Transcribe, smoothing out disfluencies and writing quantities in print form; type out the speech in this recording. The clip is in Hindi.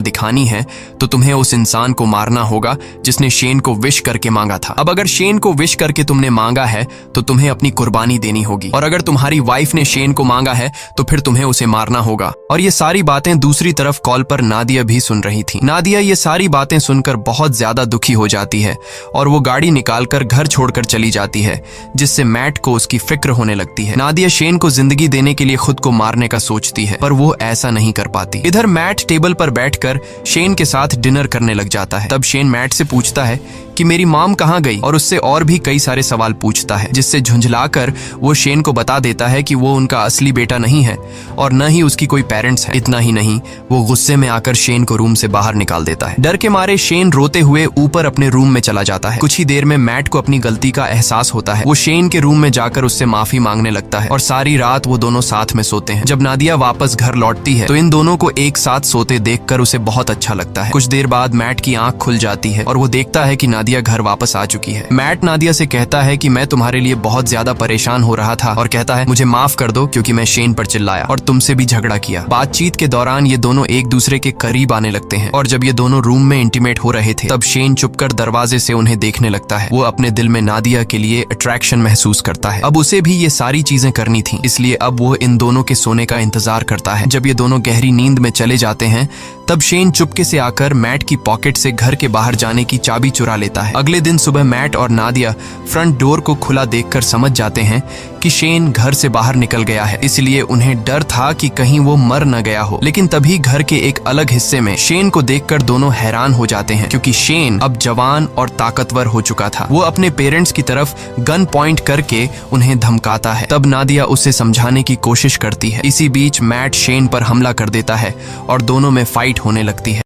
दिखानी है तो तुम्हें उस इंसान को मारना होगा जिसने शेन को विश करके मांगा था। अब अगर शेन को विश करके तुमने मांगा है तो तुम्हें अपनी कुर्बानी देनी होगी, और अगर तुम्हारी वाइफ ने शेन को मांगा है तो फिर तुम्हें उसे मारना होगा। और ये सारी बातें दूसरी तरफ कॉल पर नादिया भी सुन रही थी। नादिया ये सारी बातें सुनकर बहुत ज्यादा दुखी हो जाती है और वो गाड़ी निकालकर घर छोड़कर चली जाती है, जिससे मैट को उसकी फिक्र होने लगती है। नादिया शेन को जिंदगी देने के लिए खुद को मारने का सोचती है, पर वो ऐसा नहीं कर पाती। इधर मैट टेबल पर बैठकर शेन के साथ डिनर करने लग जाता है। तब शेन मैट से पूछता है कि मेरी मॉम कहाँ गई, और उससे और भी कई सारे सवाल पूछता है, जिससे झुंझलाकर वो शेन को बता देता है कि वो उनका असली बेटा नहीं है और न ही उसकी कोई पेरेंट्स है। इतना ही नहीं, वो गुस्से में आकर शेन को रूम से बाहर निकाल देता है। डर के मारे शेन रोते हुए ऊपर अपने रूम में चला जाता है। कुछ ही देर में मैट को अपनी गलती का एहसास होता है। वो शेन के रूम में जाकर उससे माफी मांगने लगता है और सारी रात वो दोनों साथ में सोते हैं। जब नादिया वापस घर लौटती है तो इन दोनों को एक साथ सोते देखकर उसे बहुत अच्छा लगता है। कुछ देर बाद मैट की आंख खुल जाती है और वो देखता है कि नादिया घर वापस आ चुकी है। मैट नादिया से कहता है कि मैं तुम्हारे लिए बहुत ज्यादा परेशान हो रहा था, और कहता है मुझे माफ कर दो क्योंकि मैं शेन पर चिल्लाया और तुमसे भी झगड़ा किया। बातचीत के दौरान ये दोनों एक दूसरे के करीब आने लगते हैं, और जब ये दोनों रूम में इंटीमेट हो रहे थे तब शेन चुपकर दरवाजे से उन्हें देखने लगता है। वो अपने दिल में नादिया के लिए अट्रैक्शन महसूस करता है। अब उसे भी ये सारी चीजें करनी थी, इसलिए अब वो इन दोनों के सोने का इंतजार करता है। जब ये दोनों गहरी नींद में चले जाते हैं तब शेन चुपके से आकर मैट की पॉकेट से घर के बाहर जाने की चाबी चुरा लेता है। अगले दिन सुबह मैट और नादिया फ्रंट डोर को खुला देखकर समझ जाते हैं कि शेन घर से बाहर निकल गया है, इसलिए उन्हें डर था कि कहीं वो मर न गया हो। लेकिन तभी घर के एक अलग हिस्से में शेन को देखकर दोनों हैरान हो जाते हैं, क्योंकि शेन अब जवान और ताकतवर हो चुका था। वो अपने पेरेंट्स की तरफ गन पॉइंट करके उन्हें धमकाता है। तब नादिया उसे समझाने की कोशिश करती है। इसी बीच मैट शेन पर हमला कर देता है और दोनों में फाइट होने लगती है।